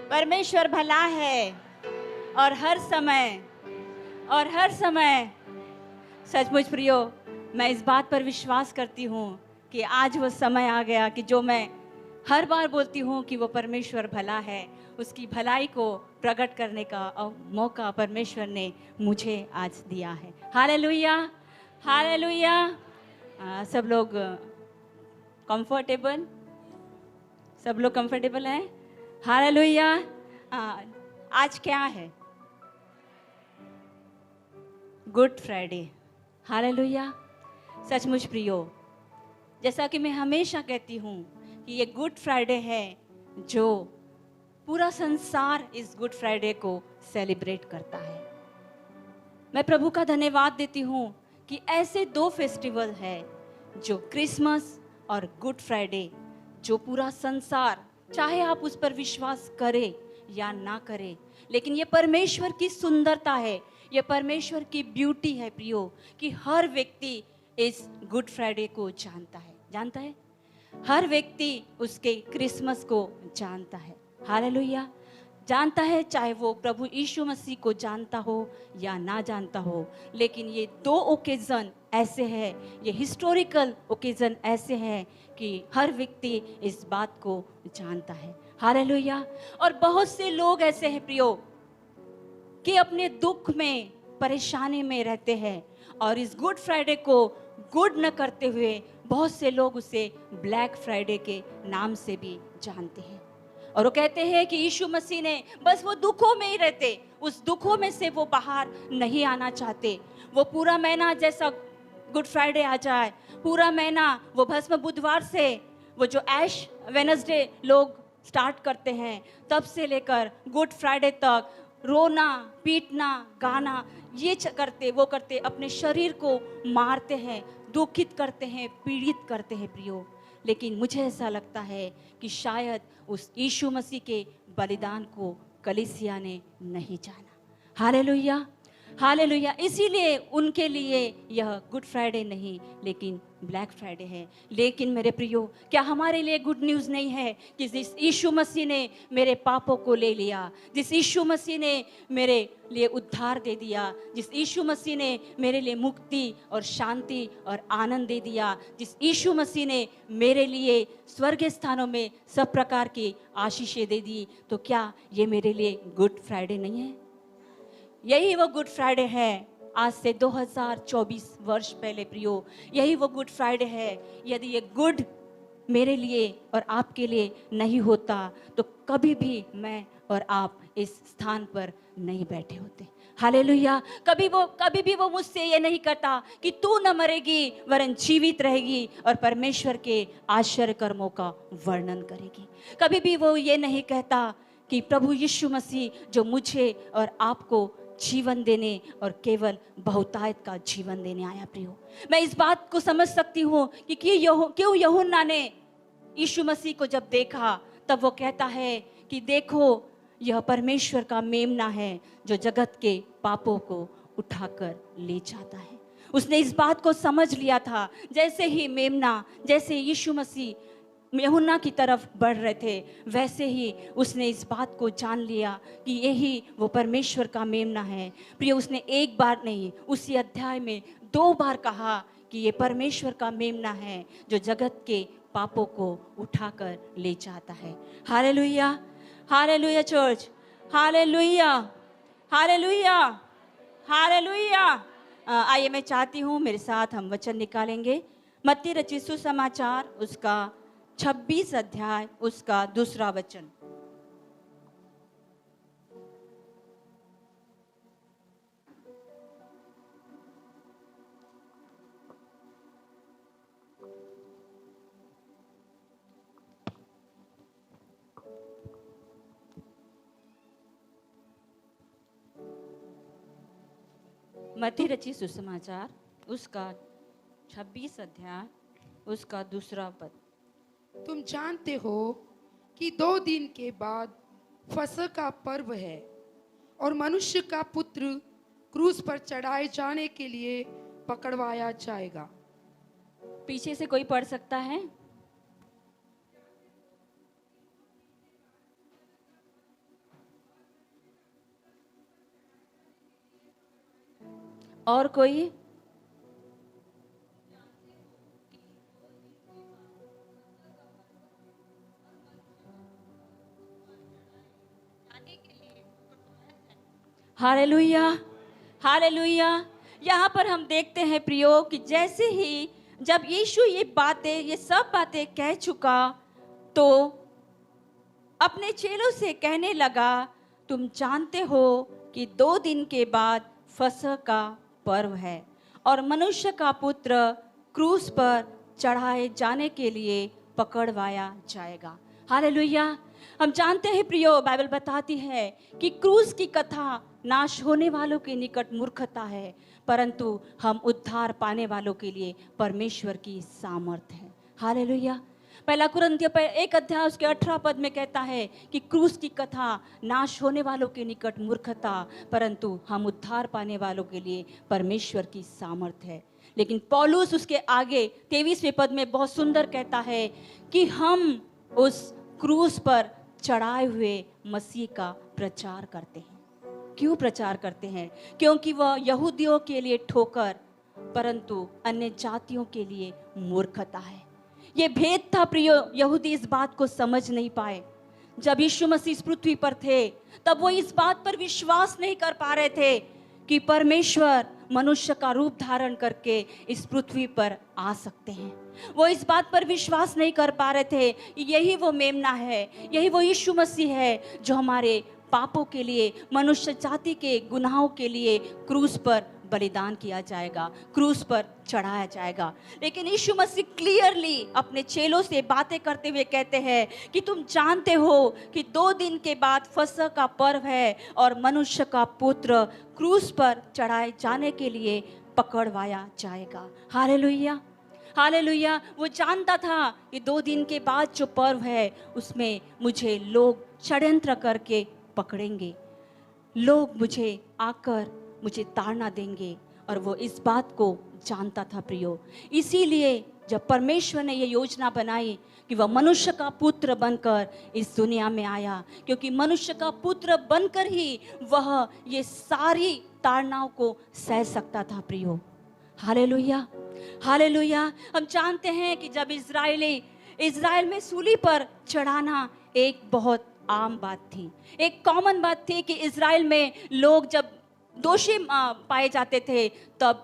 परमेश्वर भला है और हर समय सचमुच प्रियो, मैं इस बात पर विश्वास करती हूँ कि आज वो समय आ गया कि जो मैं हर बार बोलती हूँ कि वो परमेश्वर भला है, उसकी भलाई को प्रकट करने का मौका परमेश्वर ने मुझे आज दिया है। Hallelujah, hallelujah. सब लोग कंफर्टेबल, सब लोग कंफर्टेबल हैं? हालेलुया। आज क्या है? Good Friday. हालेलुया। सचमुच प्रियो, जैसा कि मैं हमेशा कहती हूँ कि ये गुड फ्राइडे है, जो पूरा संसार इस गुड फ्राइडे को सेलिब्रेट करता है। मैं प्रभु का धन्यवाद देती हूँ कि ऐसे दो फेस्टिवल है, जो क्रिसमस और गुड फ्राइडे, जो पूरा संसार, चाहे आप उस पर विश्वास करें या ना करें, लेकिन ये परमेश्वर की सुंदरता है, ये परमेश्वर की ब्यूटी है प्रियो, कि हर व्यक्ति इस गुड फ्राइडे को जानता है। हर व्यक्ति उसके क्रिसमस को जानता है। हालेलुया। जानता है, चाहे वो प्रभु यीशु मसीह को जानता हो या ना जानता हो, लेकिन ये दो ओकेजन ऐसे हैं, ये हिस्टोरिकल ओकेजन ऐसे हैं कि हर व्यक्ति इस बात को जानता है। हालेलुया। और बहुत से लोग ऐसे हैं प्रियो, कि अपने दुख में, परेशानी में रहते हैं, और इस गुड फ्राइडे को गुड न करते हुए बहुत से लोग उसे ब्लैक फ्राइडे के नाम से भी जानते हैं। और वो कहते हैं कि यीशु मसीह ने बस वो दुखों में ही रहते, उस दुखों में से वो बाहर नहीं आना चाहते। वो पूरा महीना जैसा गुड फ्राइडे आ जाए, पूरा महीना वो भस्म बुधवार से, वो जो ऐश वेनसडे लोग स्टार्ट करते हैं, तब से लेकर गुड फ्राइडे तक रोना, पीटना, गाना, ये करते वो करते, अपने शरीर को मारते हैं, दुखित करते हैं, पीड़ित करते हैं प्रियो। लेकिन मुझे ऐसा लगता है कि शायद उस यीशु मसीह के बलिदान को कलीसिया ने नहीं जाना। Hallelujah, hallelujah. इसीलिए उनके लिए यह गुड फ्राइडे नहीं, लेकिन ब्लैक फ्राइडे है। लेकिन मेरे प्रियो, क्या हमारे लिए गुड न्यूज़ नहीं है कि जिस यीशु मसीह ने मेरे पापों को ले लिया, जिस यीशु मसीह ने मेरे लिए उद्धार दे दिया, जिस यीशु मसीह ने मेरे लिए मुक्ति और शांति और आनंद दे दिया, जिस यीशु मसीह ने मेरे लिए स्वर्गीय स्थानों में सब प्रकार की आशीषें दे दी, तो क्या ये मेरे लिए गुड फ्राइडे नहीं है? यही वो गुड फ्राइडे है। आज से 2024 वर्ष पहले प्रियो, यही वो गुड फ्राइडे है। यदि ये गुड मेरे लिए और आपके लिए नहीं होता, तो कभी भी मैं और आप इस स्थान पर नहीं बैठे होते। हालेलुया। कभी भी वो मुझसे ये नहीं कहता कि तू न मरेगी वरन जीवित रहेगी और परमेश्वर के आश्चर्य कर्मों का वर्णन करेगी। कभी भी वो ये नहीं कहता कि प्रभु यीशु मसीह जो मुझे और आपको जीवन देने और केवल बहुतायत का जीवन देने आया। प्रियो, मैं इस बात को समझ सकती हूँ कि क्यों यूहन्ना ने यीशु मसीह को जब देखा, तब वो कहता है कि देखो, यह परमेश्वर का मेमना है जो जगत के पापों को उठाकर ले जाता है। उसने इस बात को समझ लिया था, जैसे ही मेमना, जैसे यीशु मसीह यूहन्ना की तरफ बढ़ रहे थे, वैसे ही उसने इस बात को जान लिया कि यही वो परमेश्वर का मेमना है। प्रिय, उसने एक बार नहीं, उसी अध्याय में 2 बार कहा कि ये परमेश्वर का मेमना है जो जगत के पापों को उठाकर ले जाता है। Hallelujah, hallelujah church, hallelujah, hallelujah, hallelujah. आइए, मैं चाहती हूँ मेरे साथ हम वचन निकालेंगे। मत्ती रचित सुसमाचार उसका 26 अध्याय उसका 2 वचन। मत्ती रचित सुसमाचार उसका 26 अध्याय उसका 2 पद। तुम जानते हो कि 2 दिन के बाद फसह का पर्व है और मनुष्य का पुत्र क्रूस पर चढ़ाए जाने के लिए पकड़वाया जाएगा। पीछे से कोई पढ़ सकता है? और कोई? Hallelujah, hallelujah. यहाँ पर हम देखते हैं प्रियो कि जैसे ही जब यीशु ये सब बातें कह चुका, तो अपने चेलों से कहने लगा, तुम जानते हो कि 2 दिन के बाद फसह का पर्व है और मनुष्य का पुत्र क्रूस पर चढ़ाए जाने के लिए पकड़वाया जाएगा। हालेलुया। हम जानते हैं प्रियो, बाइबल बताती है कि क्रूस की कथा नाश होने वालों के निकट मूर्खता है, परंतु हम उद्धार पाने वालों के लिए परमेश्वर की सामर्थ है। हालेलुया। पहला कुरिन्थियों 1 अध्याय उसके 18 पद में कहता है कि क्रूस की कथा नाश होने वालों के निकट मूर्खता, परंतु हम उद्धार पाने वालों के लिए परमेश्वर की सामर्थ है। लेकिन पौलुस उसके आगे 23वें पद में बहुत सुंदर कहता है कि हम उस क्रूस पर चढ़ाए हुए मसीह का प्रचार करते हैं। क्यों प्रचार करते हैं? क्योंकि वह यहूदियों के लिए ठोकर, परंतु अन्य जातियों के लिए मूर्खता है। ये भेद था प्रियो, यहूदी इस बात को समझ नहीं पाए। जब यीशु मसीह इस पृथ्वी पर थे, तब वो इस बात पर विश्वास नहीं कर पा रहे थे कि परमेश्वर मनुष्य का रूप धारण करके इस पृथ्वी पर आ सकते हैं। वो इस बात पर विश्वास नहीं कर पा रहे थे, यही वो मेमना है, यही वो यीशु मसीह है जो हमारे पापों के लिए, मनुष्य जाति के गुनाहों के लिए क्रूस पर बलिदान किया जाएगा, क्रूस पर चढ़ाया जाएगा। लेकिन यीशु मसीह क्लियरली अपने चेलों से बातें करते हुए कहते हैं कि तुम जानते हो कि 2 दिन के बाद फसह का पर्व है और मनुष्य का पुत्र क्रूस पर चढ़ाए जाने के लिए पकड़वाया जाएगा। Hallelujah, hallelujah. वो जानता था कि 2 दिन के बाद जो पर्व है उसमें मुझे लोग षड्यंत्र करके पकड़ेंगे, लोग मुझे आकर मुझे ताड़ना देंगे, और वो इस बात को जानता था प्रियो। इसीलिए जब परमेश्वर ने ये योजना बनाई कि वह मनुष्य का पुत्र बनकर इस दुनिया में आया, क्योंकि मनुष्य का पुत्र बनकर ही वह ये सारी ताड़नाओं को सह सकता था प्रियो। Hallelujah, hallelujah. हम जानते हैं कि जब इज़राइल में सूली पर चढ़ाना एक बहुत आम बात थी, एक कॉमन बात थी कि इज़राइल में लोग जब दोषी पाए जाते थे तब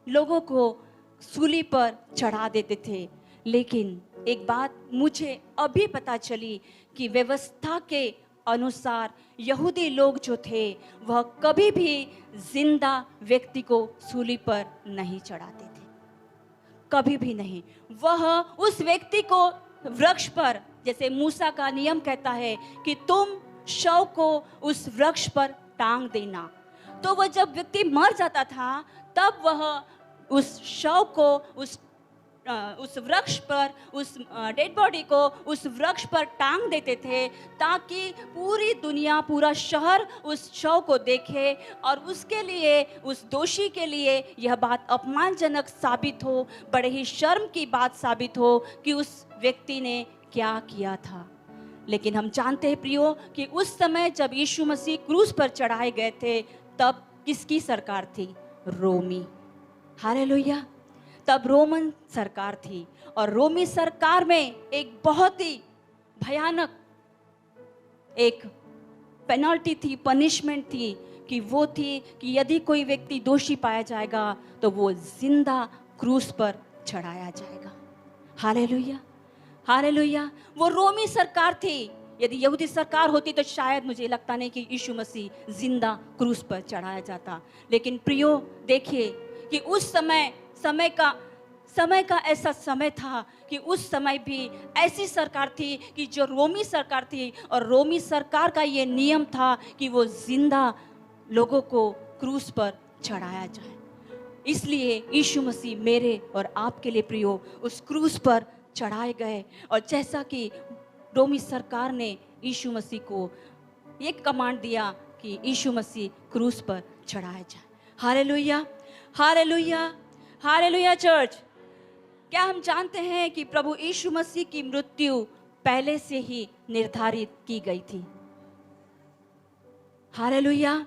लोगों को सूली पर चढ़ा देते थे। लेकिन एक बात मुझे अभी पता चली कि व्यवस्था के अनुसार यहूदी लोग जो थे वह कभी भी जिंदा व्यक्ति को सूली पर नहीं चढ़ाते थे, कभी भी नहीं। वह उस व्यक्ति को वृक्ष पर, जैसे मूसा का नियम कहता है कि तुम शव को उस वृक्ष पर टांग देना, तो वह जब व्यक्ति मर जाता था तब वह उस शव को उस वृक्ष पर, उस डेड बॉडी को उस वृक्ष पर टांग देते थे, ताकि पूरी दुनिया, पूरा शहर उस शव को देखे और उसके लिए, उस दोषी के लिए यह बात अपमानजनक साबित हो, बड़े ही शर्म की बात साबित हो कि उस व्यक्ति ने क्या किया था। लेकिन हम जानते हैं प्रियो कि उस समय जब यीशु मसीह क्रूस पर चढ़ाए गए थे तब किसकी सरकार थी? रोमी। हालेलुया। तब रोमन सरकार थी, और रोमी सरकार में एक बहुत ही भयानक एक पेनल्टी थी, पनिशमेंट थी, कि वो थी कि यदि कोई व्यक्ति दोषी पाया जाएगा तो वो जिंदा क्रूस पर चढ़ाया जाएगा। Hallelujah, hallelujah. वो रोमी सरकार थी। यदि यहूदी सरकार होती तो शायद मुझे लगता नहीं कि यीशु मसीह जिंदा क्रूस पर चढ़ाया जाता। लेकिन प्रियो देखिए कि उस समय का ऐसा समय था कि उस समय भी ऐसी सरकार थी कि जो रोमी सरकार थी, और रोमी सरकार का ये नियम था कि वो जिंदा लोगों को क्रूस पर चढ़ाया जाए। इसलिए यीशु मसीह मेरे और आपके लिए प्रियो उस क्रूस पर चढ़ाए गए, और जैसा कि रोमी सरकार ने यीशु मसीह को एक कमांड दिया कि यीशु मसीह क्रूस पर चढ़ाया जाए। Hallelujah, hallelujah, hallelujah. चर्च, क्या हम जानते हैं कि प्रभु यीशु मसीह की मृत्यु पहले से ही निर्धारित की गई थी? हालेलुया।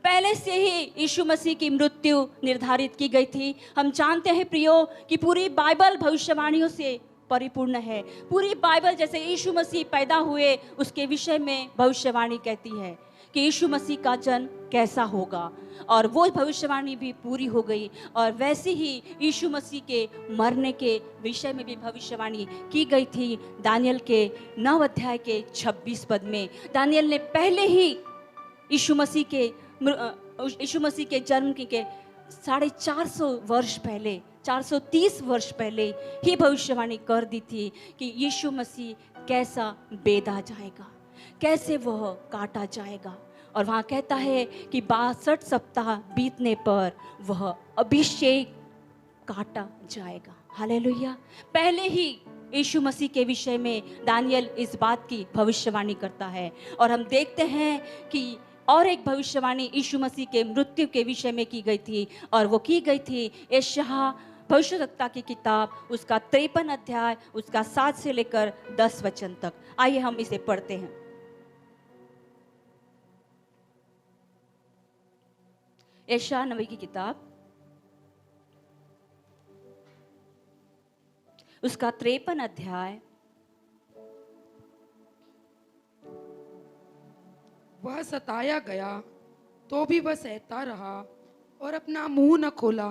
पहले से ही यीशु मसीह की मृत्यु निर्धारित की गई थी। हम जानते हैं प्रियो कि पूरी बाइबल भविष्यवाणियों से परिपूर्ण है। पूरी बाइबल जैसे यीशु मसीह पैदा हुए उसके विषय में भविष्यवाणी कहती है कि यीशु मसीह का जन्म कैसा होगा, और वो भविष्यवाणी भी पूरी हो गई। और वैसे ही यीशु मसीह के मरने के विषय में भी भविष्यवाणी की गई थी। दानियल के 9 अध्याय के 26 पद में दानियल ने पहले ही यीशु मसीह के जन्म के 450 वर्ष पहले, 430 वर्ष पहले ही भविष्यवाणी कर दी थी कि यीशु मसीह कैसा बेधा जाएगा, कैसे वह काटा जाएगा। और वहाँ कहता है कि 62 सप्ताह बीतने पर वह अभिषेक काटा जाएगा। हालेलुया। पहले ही यीशु मसीह के विषय में दानियल इस बात की भविष्यवाणी करता है। और हम देखते हैं कि और एक भविष्यवाणी यीशु मसीह के मृत्यु के विषय में की गई थी, और वो की गई थी यशायाह भविष्यवक्ता की किताब उसका 53 अध्याय उसका 7 से लेकर 10 वचन तक। आइए हम इसे पढ़ते हैं। यशायाह नबी की किताब उसका 53 अध्याय। वह सताया गया तो भी वह सहता रहा और अपना मुंह न खोला।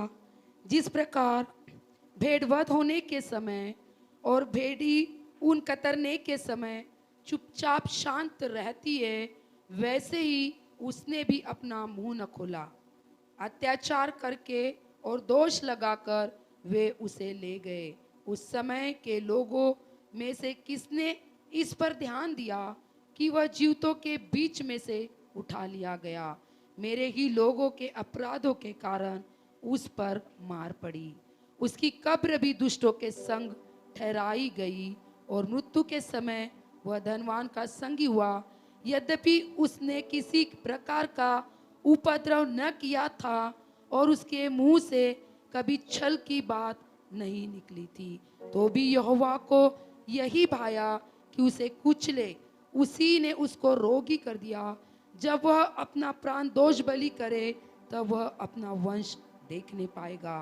जिस प्रकार भेड़वध होने के समय और भेड़ी ऊन कतरने के समय चुपचाप शांत रहती है, वैसे ही उसने भी अपना मुंह न खोला। अत्याचार करके और दोष लगाकर वे उसे ले गए। उस समय के लोगों में से किसने इस पर ध्यान दिया कि वह जीवितों के बीच में से उठा लिया गया? मेरे ही लोगों के अपराधों के कारण उस पर मार पड़ी। उसकी कब्र भी दुष्टों के संग ठहराई गई और मृत्यु के समय वह धनवान का संगी हुआ। यद्यपि उसने किसी प्रकार का उपद्रव न किया था और उसके मुंह से कभी छल की बात नहीं निकली थी, तो भी यहोवा को यही भाया कि उसे कुचले। उसी ने उसको रोगी कर दिया। जब वह अपना प्राण दोष बलि करे तब वह अपना वंश देखने पाएगा।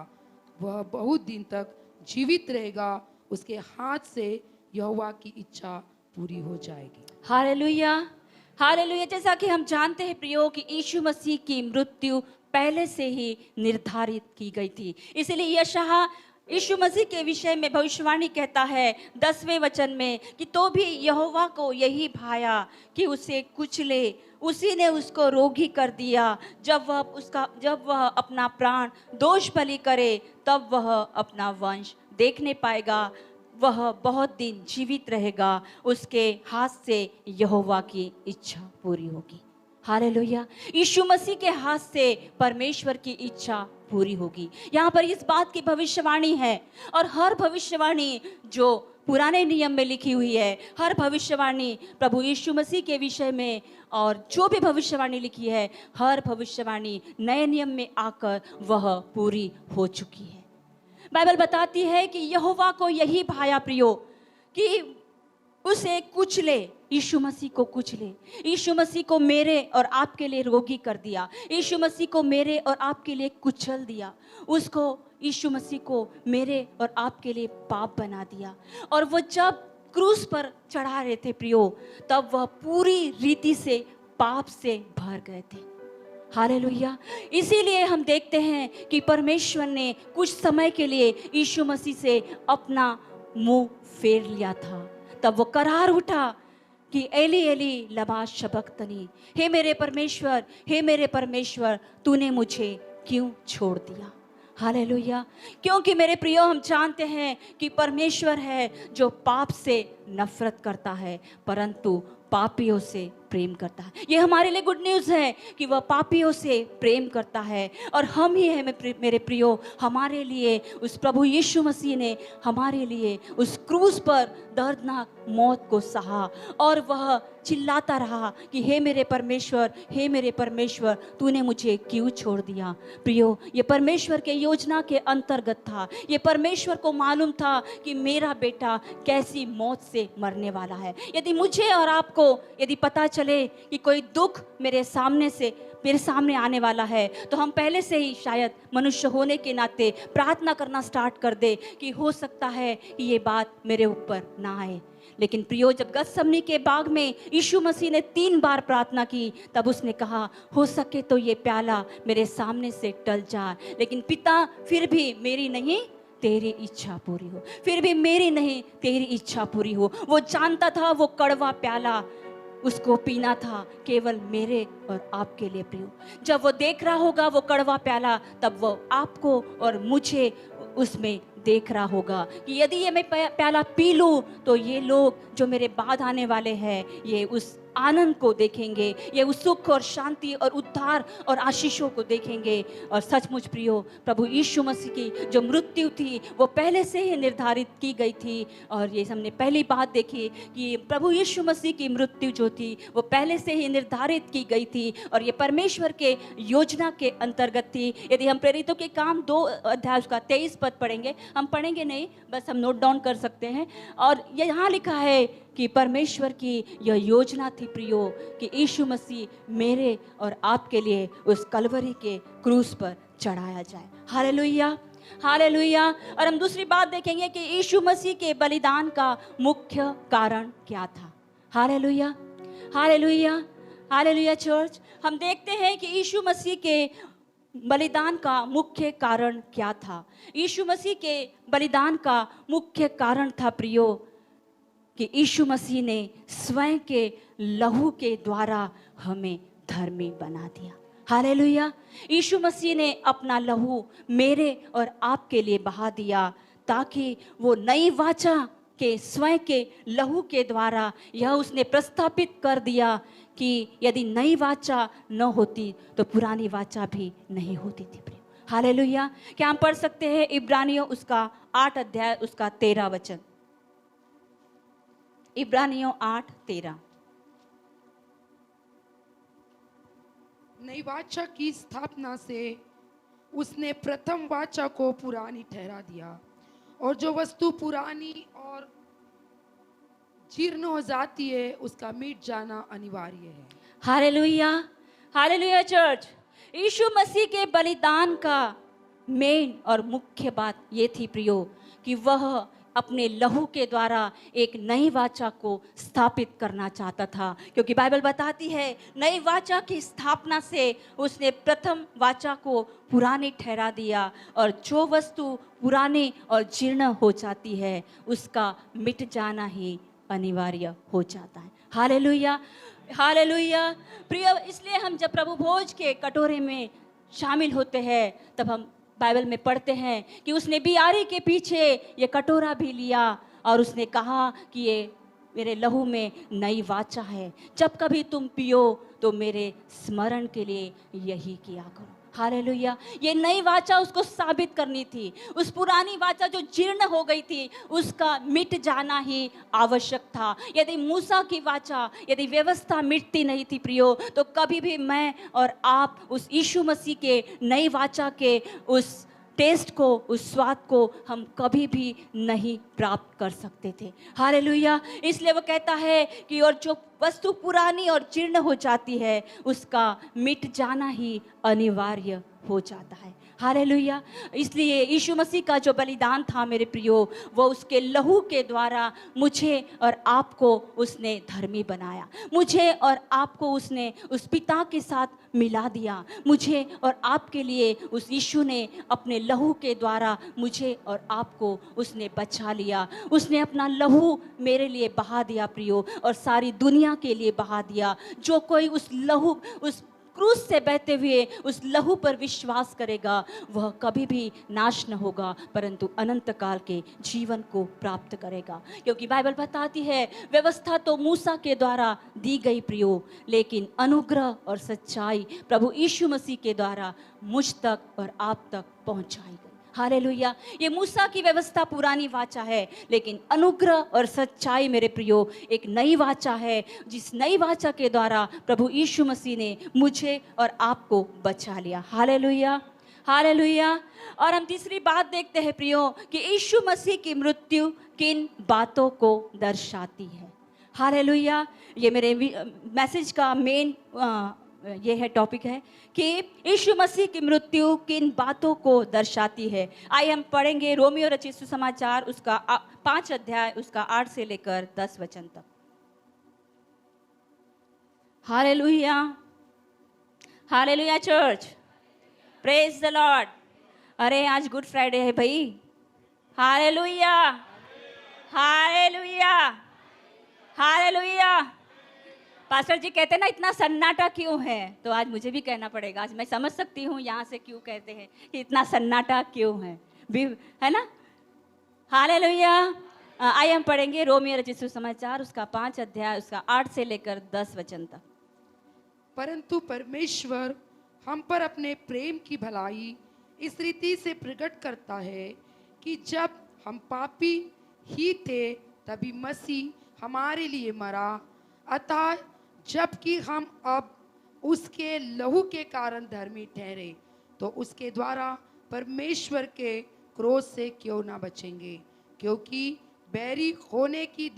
वह बहुत दिन तक जीवित रहेगा। उसके हाथ से यहोवा की इच्छा पूरी हो जाएगी। Hallelujah, hallelujah. जैसा कि हम जानते हैं प्रियो कि यीशु मसीह की मृत्यु पहले से ही निर्धारित की गई थी। इसलिए यशायाह यीशु मसीह के विषय में भविष्यवाणी कहता है 10वें वचन में कि तो भी यहोवा को यही भाया कि उसे कुचले। उसी ने उसको रोगी कर दिया। जब वह अपना प्राण दोष बलि करे तब वह अपना वंश देखने पाएगा। वह बहुत दिन जीवित रहेगा। उसके हाथ से यहोवा की इच्छा पूरी होगी। हालेलुया। यीशु मसीह के हाथ से परमेश्वर की इच्छा पूरी होगी। यहाँ पर इस बात की भविष्यवाणी है। और हर भविष्यवाणी जो पुराने नियम में लिखी हुई है, हर भविष्यवाणी प्रभु यीशु मसीह के विषय में, और जो भी भविष्यवाणी लिखी है, हर भविष्यवाणी नए नियम में आकर वह पूरी हो चुकी है। बाइबल बताती है कि यहोवा को यही भाया प्रियो कि उसे कुचले, यीशु मसीह को कुचले। यीशु मसीह को मेरे और आपके लिए रोगी कर दिया। यीशु मसीह को मेरे और आपके लिए कुचल दिया। उसको यीशु मसीह को मेरे और आपके लिए पाप बना दिया। और वो जब क्रूस पर चढ़ा रहे थे प्रियो, तब वह पूरी रीति से पाप से भर गए थे। हालेलुया। इसीलिए हम देखते हैं कि परमेश्वर ने कुछ समय के लिए यीशु मसीह से अपना मुंह फेर लिया था। तब वो करार उठा कि एली एली लमा शबक्तनी, हे मेरे परमेश्वर, हे मेरे परमेश्वर, तूने मुझे क्यों छोड़ दिया। हालेलुया। क्योंकि मेरे प्रियो, हम जानते हैं कि परमेश्वर है जो पाप से नफरत करता है परंतु पापियों से प्रेम करता है। ये हमारे लिए गुड न्यूज़ है कि वह पापियों से प्रेम करता है। और हम ही हैं मेरे प्रियो, हमारे लिए उस प्रभु यीशु मसीह ने हमारे लिए उस क्रूस पर दर्दनाक मौत को सहा। और वह चिल्लाता रहा कि हे मेरे परमेश्वर, हे मेरे परमेश्वर, तूने मुझे क्यों छोड़ दिया। प्रियो, ये परमेश्वर के योजना के अंतर्गत था। ये परमेश्वर को मालूम था कि मेरा बेटा कैसी मौत से मरने वाला है। यदि मुझे और आपको यदि पता चले कि कोई दुख मेरे सामने से मेरे सामने आने वाला है, तो हम पहले से ही शायद मनुष्य होने के नाते प्रार्थना करना स्टार्ट कर दे कि हो सकता है कि ये बात मेरे ऊपर ना आए। लेकिन प्रियो, जब गतसमनी के बाग में यीशु मसीह ने 3 बार प्रार्थना की, तब उसने कहा हो सके तो ये प्याला मेरे सामने से टल जाए, लेकिन पिता फिर भी मेरी नहीं तेरी इच्छा पूरी हो, फिर भी मेरी नहीं तेरी इच्छा पूरी हो। वो जानता था वो कड़वा प्याला उसको पीना था केवल मेरे और आपके लिए प्रियो। जब वो देख रहा होगा वो कड़वा प्याला, तब वो आपको और मुझे उसमें देख रहा होगा कि यदि ये मैं प्याला पी लूं तो ये लोग जो मेरे बाद आने वाले हैं ये उस आनंद को देखेंगे, ये उस सुख और शांति और उद्धार और आशीषों को देखेंगे। और सचमुच प्रियो, प्रभु यीशु मसीह की जो मृत्यु थी वो पहले से ही निर्धारित की गई थी। और ये हमने पहली बात देखी कि प्रभु यीशु मसीह की मृत्यु जो थी वो पहले से ही निर्धारित की गई थी और ये परमेश्वर के योजना के अंतर्गत थी। यदि हम प्रेरितों के काम 2 अध्याय उसका 23 पद पढ़ेंगे, हम पढ़ेंगे नहीं, बस हम नोट डाउन कर सकते हैं। और यहाँ लिखा है कि परमेश्वर की यह योजना थी प्रियो कि यीशु मसीह मेरे और आपके लिए उस कलवरी के क्रूस पर चढ़ाया जाए। Hallelujah, hallelujah. और हम दूसरी बात देखेंगे कि यीशु मसीह के बलिदान का मुख्य कारण क्या था। Hallelujah, hallelujah, hallelujah church. हम देखते हैं कि यीशु मसीह के बलिदान का मुख्य कारण क्या था। यीशु मसीह के बलिदान का मुख्य कारण था प्रियो कि यीशु मसीह ने स्वयं के लहू के द्वारा हमें धर्मी बना दिया। हालेलुया। यीशु मसीह ने अपना लहू मेरे और आपके लिए बहा दिया ताकि वो नई वाचा के स्वयं के लहू के द्वारा यह उसने प्रस्थापित कर दिया कि यदि नई वाचा न होती तो पुरानी वाचा भी नहीं होती थी। हालेलुया। क्या हम पढ़ सकते हैं इब्रानियों उसका 8 अध्याय उसका 13 वचन। इब्रानियों 8:13। नई वाचा की स्थापना से उसने प्रथम वाचा को पुरानी ठहरा दिया, और जो वस्तु पुरानी और जीर्ण हो जाती है उसका मिट जाना अनिवार्य है। Hallelujah, hallelujah church. Yeshu Masih के बलिदान का मेन और मुख्य बात ये थी प्रियो कि वह अपने लहू के द्वारा एक नई वाचा को स्थापित करना चाहता था, क्योंकि बाइबल बताती है नई वाचा की स्थापना से उसने प्रथम वाचा को पुरानी ठहरा दिया, और जो वस्तु पुरानी और जीर्ण हो जाती है उसका मिट जाना ही अनिवार्य हो जाता है। Hallelujah, hallelujah. प्रिय, इसलिए हम जब प्रभु भोज के कटोरे में शामिल होते हैं तब हम बाइबल में पढ़ते हैं कि उसने बियारी के पीछे ये कटोरा भी लिया और उसने कहा कि ये मेरे लहू में नई वाचा है, जब कभी तुम पियो तो मेरे स्मरण के लिए यही किया करो। हालेलुया। ये नई वाचा उसको साबित करनी थी। उस पुरानी वाचा जो जीर्ण हो गई थी उसका मिट जाना ही आवश्यक था। यदि मूसा की वाचा, यदि व्यवस्था मिटती नहीं थी प्रियो, तो कभी भी मैं और आप उस यीशु मसीह के नई वाचा के उस टेस्ट को, उस स्वाद को हम कभी भी नहीं प्राप्त कर सकते थे। हालेलुया। इसलिए वो कहता है कि और जो वस्तु पुरानी और जीर्ण हो जाती है उसका मिट जाना ही अनिवार्य हो जाता है। हालेलुया। इसलिए यीशु मसीह का जो बलिदान था मेरे प्रियो, वो उसके लहू के द्वारा मुझे और आपको उसने धर्मी बनाया। मुझे और आपको उसने उस पिता के साथ मिला दिया। मुझे और आपके लिए उस यीशु ने अपने लहू के द्वारा मुझे और आपको उसने बचा लिया। उसने अपना लहू मेरे लिए बहा दिया प्रियो, और सारी दुनिया के लिए बहा दिया। जो कोई उस लहू, उस क्रूस से बहते हुए उस लहू पर विश्वास करेगा वह कभी भी नाश न होगा, परंतु अनंत काल के जीवन को प्राप्त करेगा। क्योंकि बाइबल बताती है व्यवस्था तो मूसा के द्वारा दी गई प्रियो, लेकिन अनुग्रह और सच्चाई प्रभु यीशु मसीह के द्वारा मुझ तक और आप तक पहुंचाई गई। हालेलुया। ये मूसा की व्यवस्था पुरानी वाचा है, लेकिन अनुग्रह और सच्चाई मेरे प्रियो एक नई वाचा है, जिस नई वाचा के द्वारा प्रभु यीशु मसीह ने मुझे और आपको बचा लिया। Hallelujah, hallelujah. और हम तीसरी बात देखते हैं प्रियो कि यीशु मसीह की मृत्यु किन बातों को दर्शाती है। हालेलुया। ये मेरे मैसेज का मेन ये है टॉपिक है कि यीशु मसीह की मृत्यु किन बातों को दर्शाती है। आइए हम पढ़ेंगे रोमियो रचित सुसमाचार उसका 5 अध्याय उसका 8 से लेकर 10 वचन तक। Hallelujah, hallelujah church, praise the Lord. अरे आज गुड फ्राइडे है भाई। Hallelujah, hallelujah, hallelujah. पास्टर जी कहते हैं ना इतना सन्नाटा क्यों है, तो आज मुझे भी कहना पड़ेगा। आज मैं समझ सकती हूँ यहाँ से क्यों कहते हैं कि इतना सन्नाटा क्यों है, भी है ना। हालेलुया। आइए हम पढ़ेंगे रोमियो रचित सुसमाचार उसका 5 अध्याय उसका 8 से लेकर 10 वचन तक। परंतु परमेश्वर हम पर अपने प्रेम की भलाई इस रीति से प्रकट करता है कि जब हम पापी ही थे तभी मसीह हमारे लिए मरा, अतः जबकि हम अब उसके लहू के कारण धर्मी ठहरे तो उसके द्वारा परमेश्वर के क्रोध से क्यों ना बचेंगे। क्योंकि बैरी होने की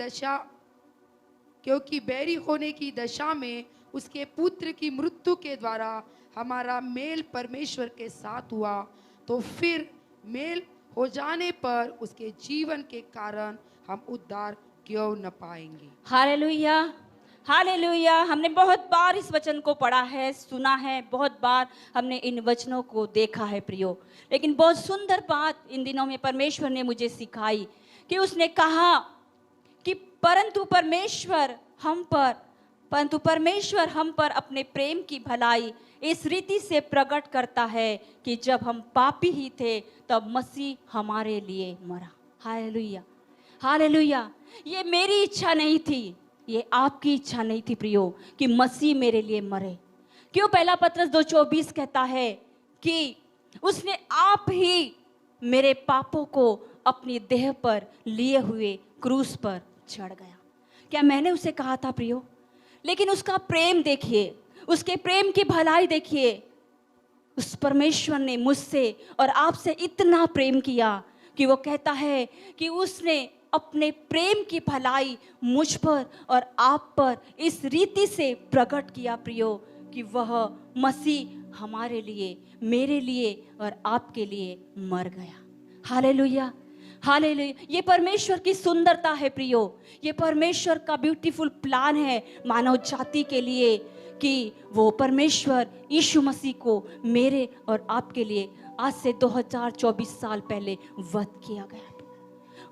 दशा में उसके पुत्र की मृत्यु के द्वारा हमारा मेल परमेश्वर के साथ हुआ, तो फिर मेल हो जाने पर उसके जीवन के कारण हम उद्धार क्यों न पाएंगे। Hallelujah, hallelujah. हमने बहुत बार इस वचन को पढ़ा है, सुना है, बहुत बार हमने इन वचनों को देखा है प्रियो। लेकिन बहुत सुंदर बात इन दिनों में परमेश्वर ने मुझे सिखाई कि उसने कहा कि परंतु परमेश्वर हम पर अपने प्रेम की भलाई इस रीति से प्रकट करता है कि जब हम पापी ही थे तब मसीह हमारे लिए मरा। Hallelujah, hallelujah. ये मेरी इच्छा नहीं थी, ये आपकी इच्छा नहीं थी प्रियो कि मसीह मेरे लिए मरे। क्यों? पहला पत्रस 2:24 कहता है कि उसने आप ही मेरे पापों को अपनी देह पर लिए हुए क्रूस पर चढ़ गया। क्या मैंने उसे कहा था प्रियो? लेकिन उसका प्रेम देखिए, उसके प्रेम की भलाई देखिए। उस परमेश्वर ने मुझसे और आपसे इतना प्रेम किया कि वो कहता है कि उसने अपने प्रेम की भलाई मुझ पर और आप पर इस रीति से प्रकट किया प्रियो कि वह मसीह हमारे लिए, मेरे लिए और आपके लिए मर गया। Hallelujah, hallelujah. ये परमेश्वर की सुंदरता है प्रियो, ये परमेश्वर का ब्यूटीफुल प्लान है मानव जाति के लिए कि वो परमेश्वर यीशु मसीह को मेरे और आपके लिए आज से 2024 साल पहले वध किया गया।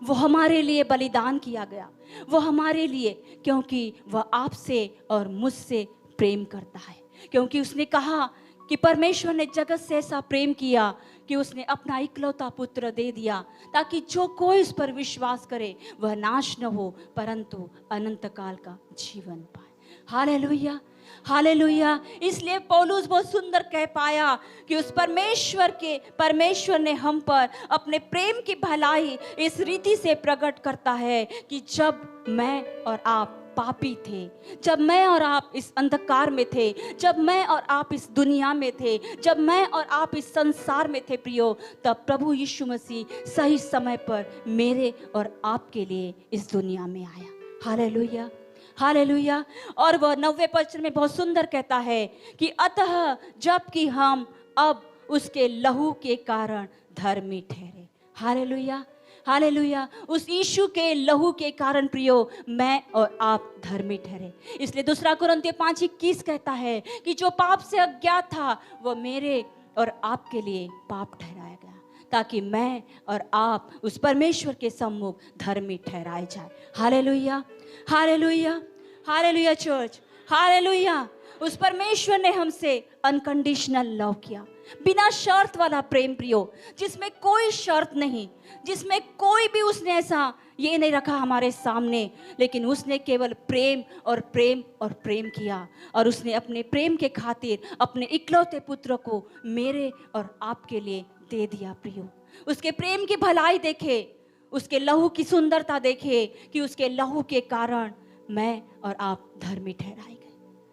वो हमारे लिए बलिदान किया गया, वो हमारे लिए, क्योंकि वह आपसे और मुझसे प्रेम करता है। क्योंकि उसने कहा कि परमेश्वर ने जगत से ऐसा प्रेम किया कि उसने अपना इकलौता पुत्र दे दिया ताकि जो कोई उस पर विश्वास करे वह नाश न हो परंतु अनंत काल का जीवन पाए। Hallelujah, hallelujah. इसलिए पौलुस बहुत सुंदर कह पाया कि उस परमेश्वर ने हम पर अपने प्रेम की भलाई इस रीति से प्रकट करता है कि जब मैं और आप पापी थे, जब मैं और आप इस अंधकार में थे, जब मैं और आप इस दुनिया में थे, जब मैं और आप इस संसार में थे प्रियो, तब प्रभु यीशु मसीह सही समय पर मेरे और आपके लिए इस दुनिया में आया। Hallelujah, hallelujah. और वह 90 वचन में बहुत सुंदर कहता है कि अतः जबकि हम अब उसके लहू के कारण धर्मी ठहरे। Hallelujah, hallelujah. उस यीशु के लहू के कारण प्रियो मैं और आप धर्मी ठहरे। इसलिए 2 कुरिन्थियों 5:21 कहता है कि जो पाप से अज्ञात था वो मेरे और आपके लिए पाप ठहराया गया ताकि मैं और आप उस परमेश्वर के सम्मुख धर्मी ठहराए जाए। Hallelujah, hallelujah, hallelujah church, hallelujah. उस परमेश्वर ने हमसे अनकंडीशनल लव किया, बिना शर्त वाला प्रेम प्रियो, जिसमें कोई शर्त नहीं, जिसमें कोई भी उसने ऐसा ये नहीं रखा हमारे सामने, लेकिन उसने केवल प्रेम और प्रेम और प्रेम किया। और उसने अपने प्रेम के खातिर अपने इकलौते पुत्र को मेरे और आपके लिए दे दिया प्रियो। उसके प्रेम की भलाई देखे, उसके लहू की सुंदरता देखे कि उसके लहू के कारण मैं और आप धर्मी ठहराए गए।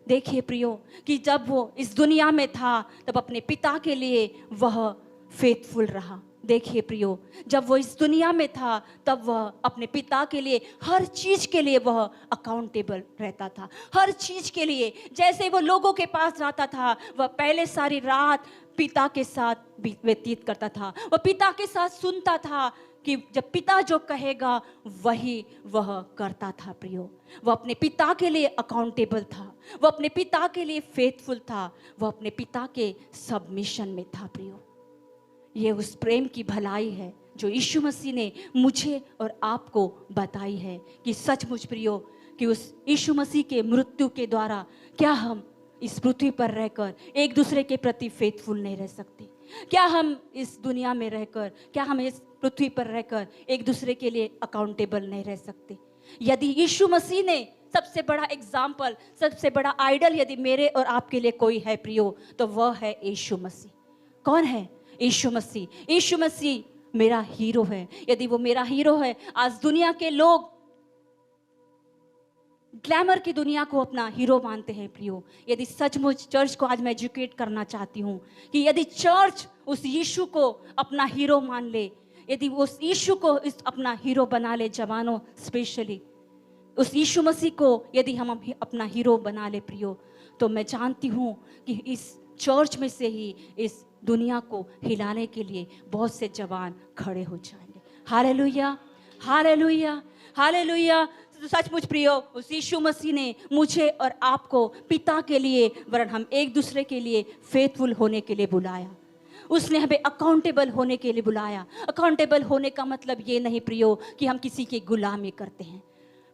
देखिए प्रियो कि जब वो इस दुनिया में था तब अपने पिता के लिए वह फेथफुल रहा, देखिए प्रियो, जब वो इस दुनिया में था तब वह अपने पिता के लिए हर चीज के लिए वह अकाउंटेबल रहता था, हर चीज के लिए। जैसे वो लोगों के पास जाता था, वह पहले सारी रात पिता के साथ व्यतीत करता था, वह पिता के साथ सुनता था कि जब पिता जो कहेगा वही वह करता था प्रियो। वह अपने पिता के लिए अकाउंटेबल था, वह अपने पिता के लिए फेथफुल था, वह अपने पिता के सबमिशन में था प्रियो। ये उस प्रेम की भलाई है जो यीशु मसीह ने मुझे और आपको बताई है कि सचमुच प्रियो कि उस यीशु मसीह के मृत्यु के द्वारा क्या हम इस पृथ्वी पर रहकर एक दूसरे के प्रति फेथफुल नहीं रह सकते? क्या हम इस दुनिया में रहकर, क्या हम इस पृथ्वी पर रहकर एक दूसरे के लिए अकाउंटेबल नहीं रह सकते? यदि यीशु मसीह ने सबसे बड़ा एग्जाम्पल, सबसे बड़ा आइडल यदि मेरे और आपके लिए कोई है प्रियो, तो वह है यीशु मसीह। कौन है? यीशु मसीह। यीशु मसीह मेरा हीरो है। यदि वो मेरा हीरो है, आज दुनिया के लोग ग्लैमर की दुनिया को अपना हीरो मानते हैं प्रियो। यदि सचमुच चर्च को आज मैं एजुकेट करना चाहती हूँ कि यदि चर्च उस यीशु को अपना हीरो मान ले, यदि उस यीशु को इस अपना हीरो बना ले, जवानों स्पेशली उस यीशु मसीह को यदि हम अपना हीरो बना ले प्रियो, तो मैं जानती हूँ कि इस चर्च में से ही इस दुनिया को हिलाने के लिए बहुत से जवान खड़े हो जाएंगे। Hallelujah, hallelujah, hallelujah. सचमुच प्रियो, उस यीशु मसीह ने मुझे और आपको पिता के लिए वरन हम एक दूसरे के लिए फेथफुल होने के लिए बुलाया। उसने हमें अकाउंटेबल होने के लिए बुलाया। अकाउंटेबल होने का मतलब ये नहीं प्रियो कि हम किसी की गुलामी करते हैं।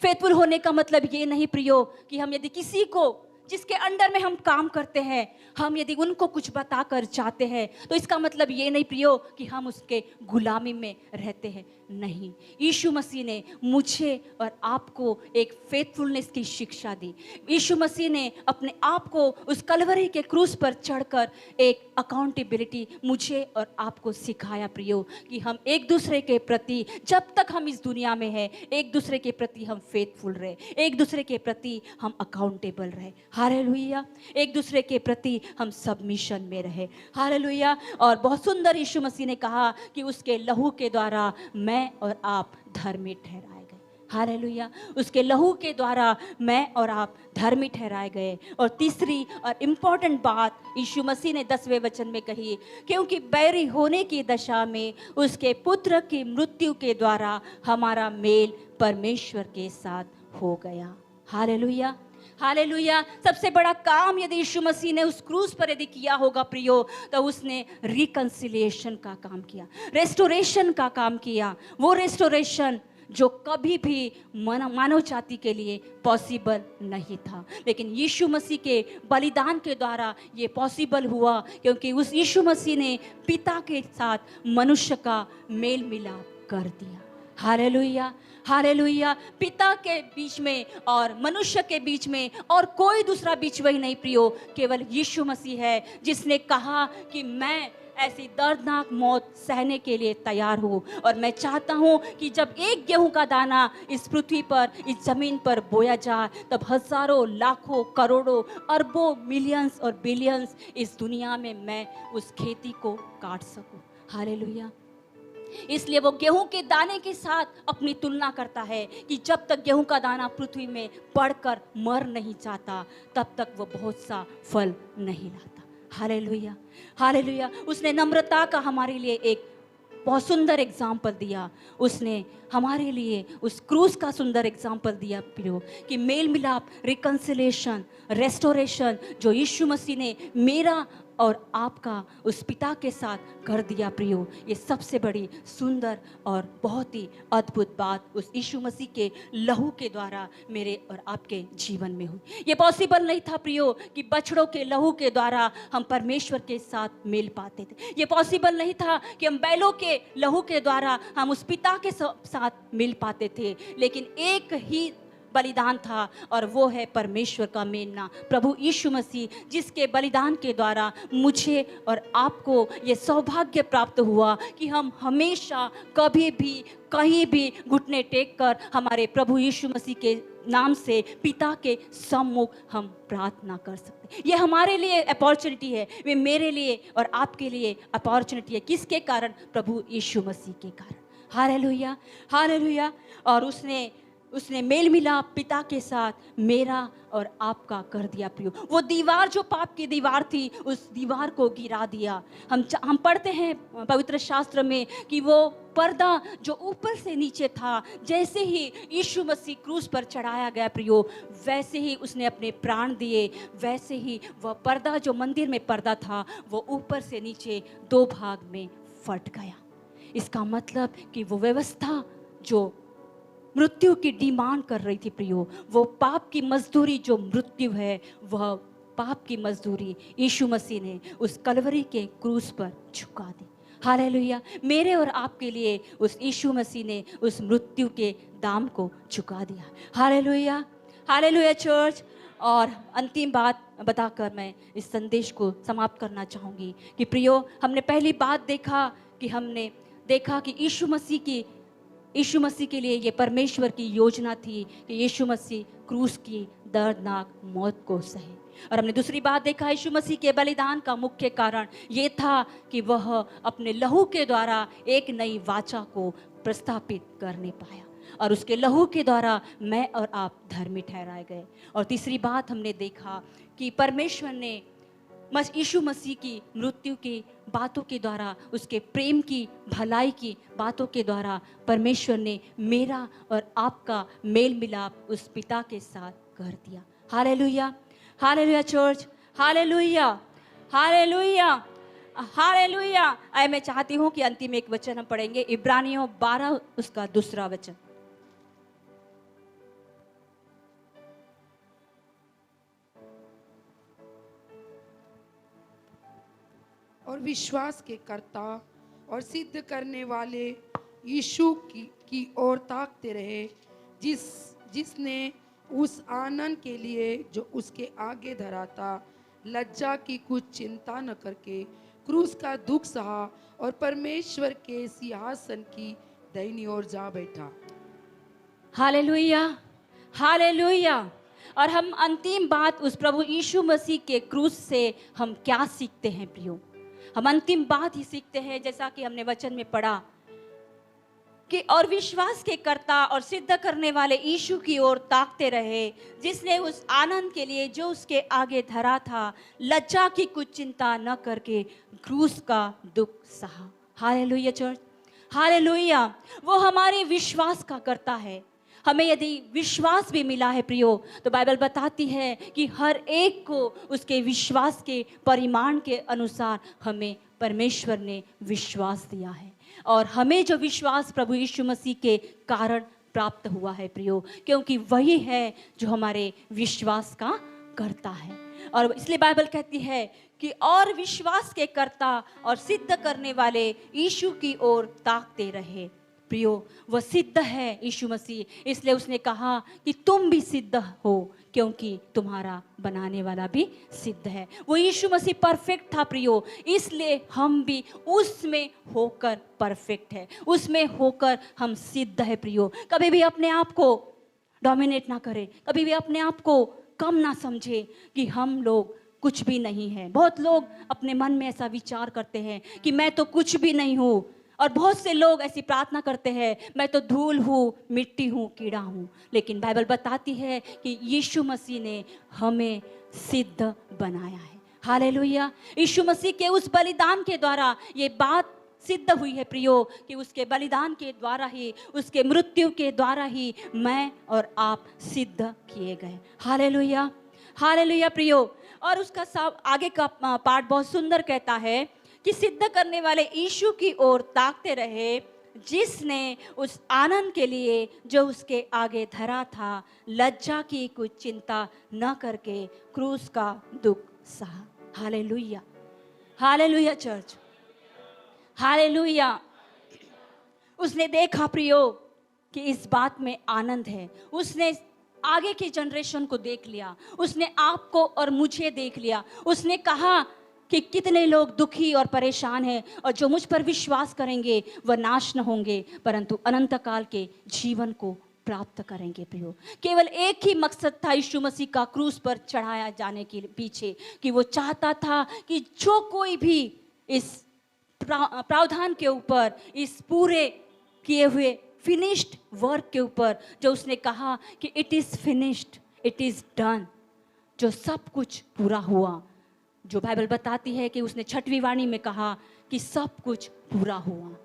फेथफुल होने का मतलब ये नहीं प्रियो कि हम यदि किसी को जिसके अंडर में हम काम करते हैं, हम यदि उनको कुछ बताकर चाहते हैं, तो इसका मतलब ये नहीं प्रियो कि हम उसके गुलामी में रहते हैं। नहीं, यीशु मसीह ने मुझे और आपको एक फेथफुलनेस की शिक्षा दी। यीशु मसीह ने अपने आप को उस कलवरी के क्रूस पर चढ़कर एक अकाउंटेबिलिटी मुझे और आपको सिखाया प्रियो कि हम एक दूसरे के प्रति, जब तक हम इस दुनिया में हैं, एक दूसरे के प्रति हम फेथफुल रहे, एक दूसरे के प्रति हम अकाउंटेबल रहे। हालेलुया। एक दूसरे के प्रति हम सबमिशन में रहे। हालेलुया। और बहुत सुंदर यीशु मसीह ने कहा कि उसके लहू के द्वारा मैं और आप धर्मी ठहराए गए। हालेलुया। उसके लहू के द्वारा मैं और आप धर्मी ठहराए गए। और तीसरी और इम्पॉर्टेंट बात यीशु मसीह ने 10वें वचन में कही, क्योंकि बैरी होने की दशा में उसके पुत्र की मृत्यु के द्वारा हमारा मेल परमेश्वर के साथ हो गया। Hallelujah, hallelujah. सबसे बड़ा काम यदि यीशु मसीह ने उस क्रूस पर यदि किया होगा प्रियो, तो उसने रिकंसिलिएशन का काम किया, रेस्टोरेशन का काम किया। वो रेस्टोरेशन जो कभी भी मानव जाति के लिए पॉसिबल नहीं था, लेकिन यीशु मसीह के बलिदान के द्वारा ये पॉसिबल हुआ, क्योंकि उस यीशु मसीह ने पिता के साथ मनुष्य का मेल मिलाप कर दिया। Hallelujah, hallelujah. पिता के बीच में और मनुष्य के बीच में और कोई दूसरा बीच वही नहीं प्रियो, केवल यीशु मसीह है जिसने कहा कि मैं ऐसी दर्दनाक मौत सहने के लिए तैयार हूँ। और मैं चाहता हूँ कि जब एक गेहूं का दाना इस पृथ्वी पर, इस जमीन पर बोया जाए, तब हजारों, लाखों, करोड़ों, अरबों, मिलियंस और बिलियंस इस दुनिया में मैं उस खेती को काट सकूँ। हालेलुया। इसलिए वो गेहूं के दाने के साथ अपनी तुलना करता है कि जब तक गेहूं का दाना पृथ्वी में पड़कर मर नहीं जाता, तब तक वो बहुत सा फल नहीं लाता। Hallelujah, hallelujah. उसने नम्रता का हमारे लिए एक बहुत सुंदर एग्जाम्पल दिया। उसने हमारे लिए उस क्रूस का सुंदर एग्जाम्पल दिया प्रियो कि मेल मिलाप, रिकंसिलेशन, रेस्टोरेशन जो यीशु मसीह ने मेरा और आपका उस पिता के साथ कर दिया प्रियो, ये सबसे बड़ी सुंदर और बहुत ही अद्भुत बात उस यीशु मसीह के लहू के द्वारा मेरे और आपके जीवन में हुई। ये पॉसिबल नहीं था प्रियो कि बछड़ों के लहू के द्वारा हम परमेश्वर के साथ मेल पाते थे। ये पॉसिबल नहीं था कि हम बैलों के लहू के द्वारा हम उस पिता के साथ मिल पाते थे। लेकिन एक ही बलिदान था, और वो है परमेश्वर का मेलना, प्रभु यीशु मसीह, जिसके बलिदान के द्वारा मुझे और आपको ये सौभाग्य प्राप्त हुआ कि हम हमेशा कभी भी कहीं भी घुटने टेक कर हमारे प्रभु यीशु मसीह के नाम से पिता के सम्मुख हम प्रार्थना कर सकते। ये हमारे लिए अपॉर्चुनिटी है, वे मेरे लिए और आपके लिए अपॉर्चुनिटी है। किसके कारण? प्रभु यीशु मसीह के कारण। Hallelujah, hallelujah. और उसने मेल मिलाप पिता के साथ मेरा और आपका कर दिया प्रियो। वो दीवार जो पाप की दीवार थी, उस दीवार को गिरा दिया। हम पढ़ते हैं पवित्र शास्त्र में कि वो पर्दा जो ऊपर से नीचे था, जैसे ही यीशु मसीह क्रूस पर चढ़ाया गया प्रियो, वैसे ही उसने अपने प्राण दिए, वैसे ही वह पर्दा जो मंदिर में पर्दा था, वो ऊपर से नीचे दो भाग में फट गया। इसका मतलब कि वो व्यवस्था जो मृत्यु की डिमांड कर रही थी प्रियो, वो पाप की मजदूरी जो मृत्यु है, वह पाप की मजदूरी यीशु मसीह ने उस कलवरी के क्रूस पर चुका दी। हालेलुया। मेरे और आपके लिए उस यीशु मसीह ने उस मृत्यु के दाम को चुका दिया। Hallelujah, hallelujah church. और अंतिम बात बताकर मैं इस संदेश को समाप्त करना चाहूँगी कि प्रियो, हमने पहली बात हमने देखा कि यीशु मसीह के लिए ये परमेश्वर की योजना थी कि यीशु मसीह क्रूस की दर्दनाक मौत को सहे। और हमने दूसरी बात देखा, यीशु मसीह के बलिदान का मुख्य कारण ये था कि वह अपने लहू के द्वारा एक नई वाचा को प्रस्थापित करने पाया, और उसके लहू के द्वारा मैं और आप धर्मी ठहराए गए। और तीसरी बात हमने देखा कि परमेश्वर ने यीशु मसीह की मृत्यु की बातों के द्वारा, उसके प्रेम की भलाई की बातों के द्वारा परमेश्वर ने मेरा और आपका मेल मिलाप उस पिता के साथ कर दिया। Hallelujah, hallelujah church, hallelujah, hallelujah, hallelujah. आए मैं चाहती हूँ कि अंतिम एक वचन हम पढ़ेंगे, इब्रानियों 12 उसका दूसरा वचन। और विश्वास के कर्ता और सिद्ध करने वाले यीशु की ओर ताकते रहे, जिसने उस आनंद के लिए जो उसके आगे धरा था, लज्जा की कुछ चिंता न करके क्रूस का दुख सहा और परमेश्वर के सिंहासन की दाहिनी ओर जा बैठा। Hallelujah, hallelujah. और हम अंतिम बात उस प्रभु यीशु मसीह के क्रूस से हम क्या सीखते हैं प्रियो? हम अंतिम बात ही सीखते हैं, जैसा कि हमने वचन में पढ़ा कि और विश्वास के कर्ता और सिद्ध करने वाले यीशु की ओर ताकते रहे, जिसने उस आनंद के लिए जो उसके आगे धरा था, लज्जा की कुछ चिंता न करके क्रूस का दुख सहा। Hallelujah church, hallelujah. वो हमारे विश्वास का करता है। हमें यदि विश्वास भी मिला है प्रियो, तो बाइबल बताती है कि हर एक को उसके विश्वास के परिमाण के अनुसार हमें परमेश्वर ने विश्वास दिया है। और हमें जो विश्वास प्रभु यीशु मसीह के कारण प्राप्त हुआ है प्रियो, क्योंकि वही है जो हमारे विश्वास का करता है। और इसलिए बाइबल कहती है कि और विश्वास के कर्ता और सिद्ध करने वाले यीशु की ओर ताकते रहे। प्रियो, वह सिद्ध है यीशु मसीह, इसलिए उसने कहा कि तुम भी सिद्ध हो, क्योंकि तुम्हारा बनाने वाला भी सिद्ध है। वो यीशु मसीह परफेक्ट था प्रियो, इसलिए हम भी उसमें होकर परफेक्ट है, उसमें होकर हम सिद्ध है प्रियो। कभी भी अपने आप को डोमिनेट ना करें, कभी भी अपने आप को कम ना समझे कि हम लोग कुछ भी नहीं है। बहुत लोग अपने मन में ऐसा विचार करते हैं कि मैं तो कुछ भी नहीं हूँ, और बहुत से लोग ऐसी प्रार्थना करते हैं, मैं तो धूल हूँ, मिट्टी हूँ, कीड़ा हूँ। लेकिन बाइबल बताती है कि यीशु मसीह ने हमें सिद्ध बनाया है। हालेलुया। यीशु मसीह के उस बलिदान के द्वारा ये बात सिद्ध हुई है प्रियो, कि उसके बलिदान के द्वारा ही, उसके मृत्यु के द्वारा ही मैं और आप सिद्ध किए गए। हालेलुया, हालेलुया प्रियो। और उसका सब आगे का पार्ट बहुत सुंदर कहता है कि सिद्ध करने वाले यीशु की ओर ताकते रहे, जिसने उस आनंद के लिए जो उसके आगे धरा था, लज्जा की कुछ चिंता न करके क्रूस का दुख सहा। Hallelujah, hallelujah church, hallelujah. उसने देखा प्रियो कि इस बात में आनंद है। उसने आगे के जनरेशन को देख लिया, उसने आपको और मुझे देख लिया। उसने कहा कि कितने लोग दुखी और परेशान हैं और जो मुझ पर विश्वास करेंगे वह नाश न होंगे परंतु अनंत काल के जीवन को प्राप्त करेंगे। प्रियो, केवल एक ही मकसद था यीशु मसीह का क्रूस पर चढ़ाया जाने के पीछे, कि वो चाहता था कि जो कोई भी इस प्रावधान के ऊपर, इस पूरे किए हुए फिनिश्ड वर्क के ऊपर, जो उसने कहा कि it is finished, it is done, जो सब कुछ पूरा हुआ, जो बाइबल बताती है कि उसने छठवीं वाणी में कहा कि सब कुछ पूरा हुआ,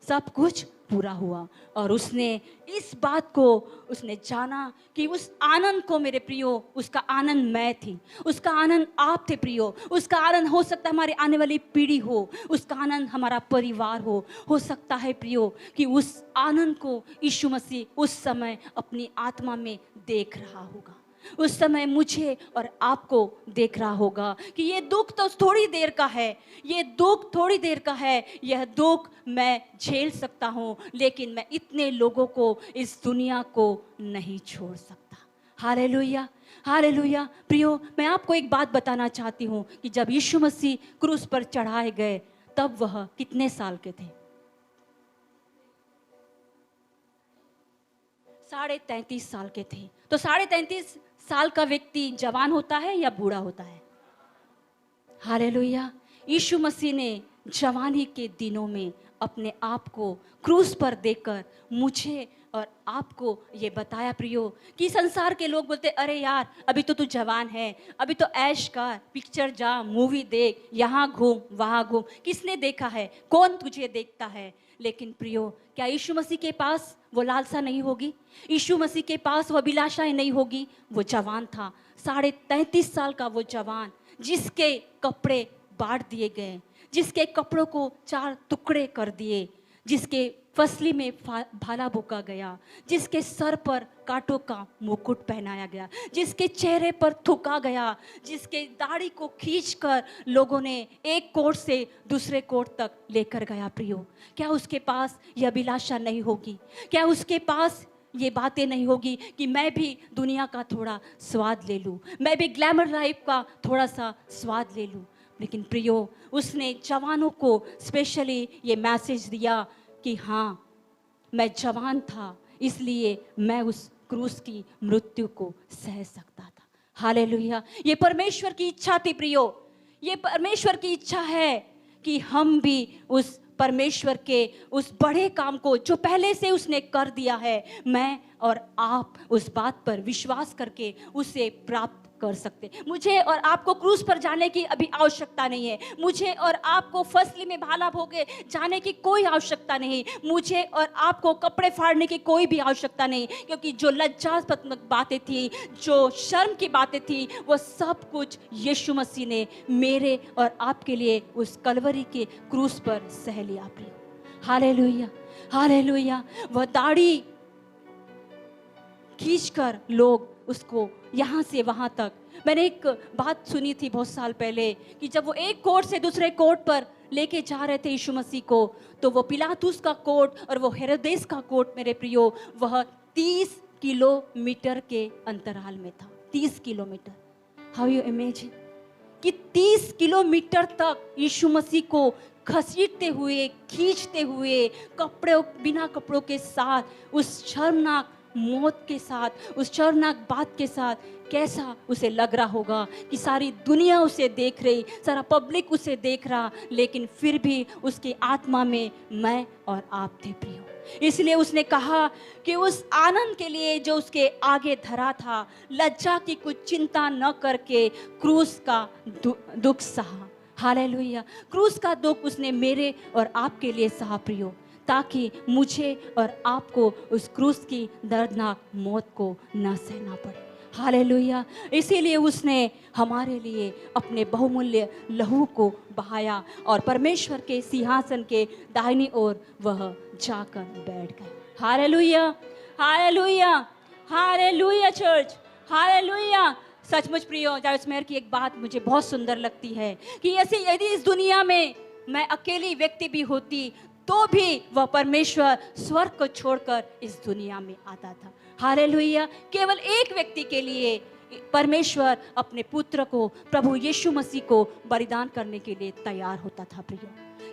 सब कुछ पूरा हुआ। और उसने इस बात को उसने जाना कि उस आनंद को, मेरे प्रियो, उसका आनंद मैं थी, उसका आनंद आप थे प्रियो, उसका आनंद हो सकता है हमारे आने वाली पीढ़ी हो, उसका आनंद हमारा परिवार हो सकता है प्रियो कि उस आनंद को यीशु मसीह उस समय अपनी आत्मा में देख रहा होगा, उस समय मुझे और आपको देख रहा होगा कि ये दुख तो थोड़ी देर का है, ये दुख थोड़ी देर का है, यह दुख मैं झेल सकता हूँ, लेकिन मैं इतने लोगों को, इस दुनिया को नहीं छोड़ सकता। Hallelujah, hallelujah. प्रियो, मैं आपको एक बात बताना चाहती हूँ कि जब यीशु मसीह क्रूस पर चढ़ाए गए तब वह कितने साल के थे? 33.5 साल के थे। तो 33.5 साल का व्यक्ति जवान होता है या बूढ़ा होता है? हालेलुया। यीशु मसीह ने जवानी के दिनों में अपने आप को क्रूस पर देकर मुझे और आपको ये बताया प्रियो कि संसार के लोग बोलते, अरे यार अभी तो तू जवान है, अभी तो ऐश कर, पिक्चर जा, मूवी देख, यहाँ घूम वहाँ घूम, किसने देखा है, कौन तुझे देखता है? लेकिन प्रियो, क्या यीशु मसीह के पास वो लालसा नहीं होगी? यीशु मसीह के पास वो अभिलाषाएं नहीं होगी? वो जवान था, 33.5 साल का वो जवान, जिसके कपड़े बांट दिए गए, जिसके कपड़ों को 4 टुकड़े कर दिए, जिसके फसली में भाला बोका गया, जिसके सर पर कांटों का मुकुट पहनाया गया, जिसके चेहरे पर थूका गया, जिसके दाढ़ी को खींचकर लोगों ने एक कोट से दूसरे कोट तक लेकर गया। प्रियो, क्या उसके पास यह अभिलाषा नहीं होगी? क्या उसके पास ये बातें नहीं होगी कि मैं भी दुनिया का थोड़ा स्वाद ले लूँ, मैं भी ग्लैमर लाइफ का थोड़ा सा स्वाद ले लूँ? लेकिन प्रियो, उसने जवानों को स्पेशली ये मैसेज दिया कि हाँ, मैं जवान था इसलिए मैं उस क्रूस की मृत्यु को सह सकता था। हालेलुया। ये परमेश्वर की इच्छा थी प्रियो, ये परमेश्वर की इच्छा है कि हम भी उस परमेश्वर के उस बड़े काम को जो पहले से उसने कर दिया है, मैं और आप उस बात पर विश्वास करके उसे प्राप्त कर सकते। मुझे और आपको क्रूस पर जाने की अभी आवश्यकता नहीं है, मुझे और आपको फसली में भाला भोगे जाने की कोई आवश्यकता नहीं, मुझे और आपको कपड़े फाड़ने की कोई भी आवश्यकता नहीं, क्योंकि जो लज्जास्पद बातें थी, जो शर्म की बातें थी, वो सब कुछ यीशु मसीह ने मेरे और आपके लिए उस कलवरी के क्रूस पर सह लिया। प्रिय, हालेलुया, हालेलुया। वह दाढ़ी खींचकर लोग उसको यहाँ से वहाँ तक, मैंने एक बात सुनी थी बहुत साल पहले कि जब वो एक कोर्ट से दूसरे कोर्ट पर लेके जा रहे थे यीशु मसीह को, तो वो पिलातुस का कोर्ट और वो हेरोदेस का कोर्ट, मेरे प्रियो, वह 30 किलोमीटर के अंतराल में था। 30 किलोमीटर। हाउ यू इमेजिन कि 30 किलोमीटर तक यीशु मसीह को घसीटते हुए, खींचते हुए, कपड़े बिना कपड़ों के साथ, उस शर्मनाक मौत के साथ, उस शर्मनाक बात के साथ, कैसा उसे लग रहा होगा कि सारी दुनिया उसे देख रही, सारा पब्लिक उसे देख रहा, लेकिन फिर भी उसकी आत्मा में मैं और आप थे प्रियो। इसलिए उसने कहा कि उस आनंद के लिए जो उसके आगे धरा था, लज्जा की कुछ चिंता न करके क्रूस का दुख सहा। हालेलुया। क्रूस का दुख उसने मेरे और आपके लिए सहा प्रियो, ताकि मुझे और आपको उस क्रूस की दर्दनाक मौत को न सहना पड़े। हालेलुया। इसीलिए उसने हमारे लिए अपने बहुमूल्य लहू को बहाया और परमेश्वर के सिंहासन के दाहिनी ओर वह जाकर बैठ गए। Hallelujah, hallelujah, hallelujah church, hallelujah. सचमुच प्रियो, जावेद मेहर की एक बात मुझे बहुत सुंदर लगती है कि ऐसे यदि इस दुनिया में मैं अकेली व्यक्ति भी होती तो भी वह परमेश्वर स्वर्ग को छोड़कर इस दुनिया में आता था। हालेलुया। केवल एक व्यक्ति के लिए परमेश्वर अपने पुत्र को, प्रभु यीशु मसीह को बलिदान करने के लिए तैयार होता था प्रियो,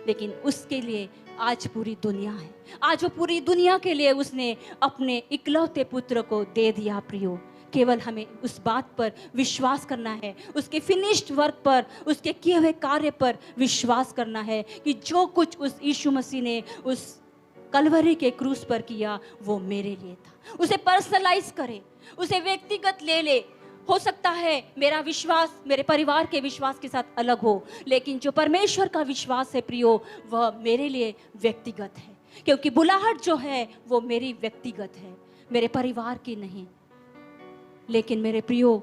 लेकिन उसके लिए आज पूरी दुनिया है। आज वो पूरी दुनिया के लिए उसने अपने इकलौते पुत्र को दे दिया प्रियो। केवल हमें उस बात पर विश्वास करना है, उसके फिनिश्ड वर्क पर, उसके किए हुए कार्य पर विश्वास करना है कि जो कुछ उस यीशु मसीह ने उस कलवरी के क्रूस पर किया वो मेरे लिए था। उसे पर्सनलाइज करे, उसे व्यक्तिगत ले ले। हो सकता है मेरा विश्वास मेरे परिवार के विश्वास के साथ अलग हो, लेकिन जो परमेश्वर का विश्वास है प्रियो, वह मेरे लिए व्यक्तिगत है, क्योंकि बुलाहट जो है वो मेरी व्यक्तिगत है, मेरे परिवार की नहीं। लेकिन मेरे प्रियो,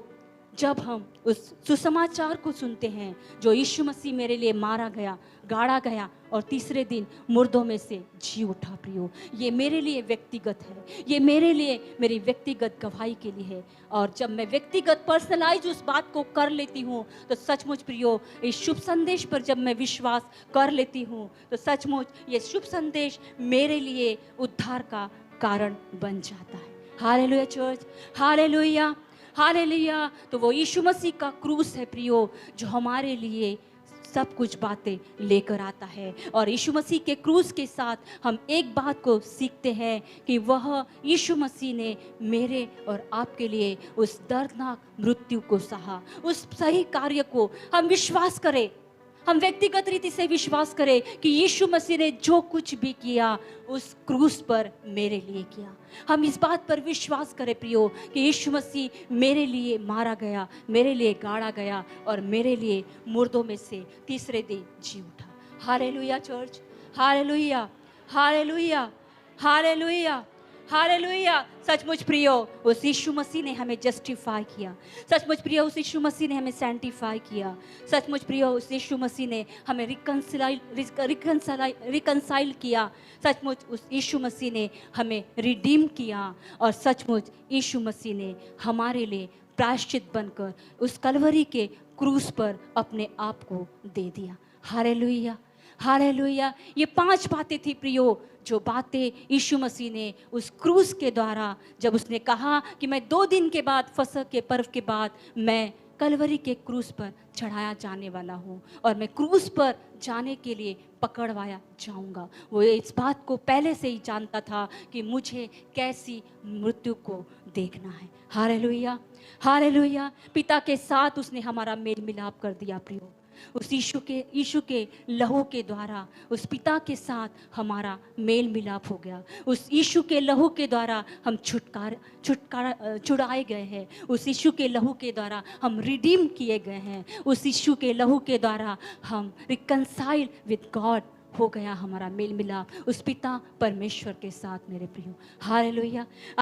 जब हम उस सुसमाचार को सुनते हैं, जो यीशु मसीह मेरे लिए मारा गया, गाड़ा गया और तीसरे दिन मुर्दों में से जी उठा प्रियो, ये मेरे लिए व्यक्तिगत है, ये मेरे लिए मेरी व्यक्तिगत गवाही के लिए है। और जब मैं व्यक्तिगत पर्सनलाइज उस बात को कर लेती हूँ तो सचमुच प्रियो, इस शुभ संदेश पर जब मैं विश्वास कर लेती हूँ तो सचमुच ये शुभ संदेश मेरे लिए उद्धार का कारण बन जाता है। Hallelujah church, hallelujah, hallelujah. तो वो यीशु मसीह का क्रूस है प्रियो, जो हमारे लिए सब कुछ बातें लेकर आता है। और यीशु मसीह के क्रूस के साथ हम एक बात को सीखते हैं कि वह यीशु मसीह ने मेरे और आपके लिए उस दर्दनाक मृत्यु को सहा। उस सही कार्य को हम विश्वास करें, हम व्यक्तिगत रीति से विश्वास करें कि यीशु मसीह ने जो कुछ भी किया उस क्रूस पर मेरे लिए किया। हम इस बात पर विश्वास करें प्रियो कि यीशु मसीह मेरे लिए मारा गया, मेरे लिए गाड़ा गया और मेरे लिए मुर्दों में से तीसरे दिन जी उठा। Hallelujah church, hallelujah, hallelujah, hallelujah, hallelujah. सचमुच प्रियो, उस यीशु मसीह ने हमें जस्टिफाई किया। सचमुच प्रियो, उस यीशु मसीह ने हमें सैंटिफाई किया। सचमुच प्रियो, उस यीशु मसीह ने हमें रिकंसाइल किया। सचमुच उस यीशु मसीह ने हमें रिडीम किया। और सचमुच यीशु मसीह ने हमारे लिए प्रायश्चित बनकर उस कलवरी के क्रूस पर अपने आप को दे दिया। Hallelujah, hallelujah. ये 5 बातें थी प्रियो, जो बातें यीशु मसीह ने उस क्रूस के द्वारा, जब उसने कहा कि मैं 2 दिन के बाद, फसह के पर्व के बाद, मैं कलवरी के क्रूस पर चढ़ाया जाने वाला हूँ और मैं क्रूस पर जाने के लिए पकड़वाया जाऊंगा। वो इस बात को पहले से ही जानता था कि मुझे कैसी मृत्यु को देखना है। Hallelujah, hallelujah. पिता के साथ उसने हमारा मेल मिलाप कर दिया प्रियो। उस यीशु के लहू के द्वारा उस पिता के साथ हमारा मेल मिलाप हो गया। उस यीशु के लहू के द्वारा हम छुड़ाए गए हैं। उस यीशु के लहू के द्वारा हम रिडीम किए गए हैं। उस यीशु के लहू के द्वारा हम रिकंसाइल विद गॉड हो गया हमारा मेल मिलाप उस पिता परमेश्वर के साथ मेरे प्रियो। हालेलुया।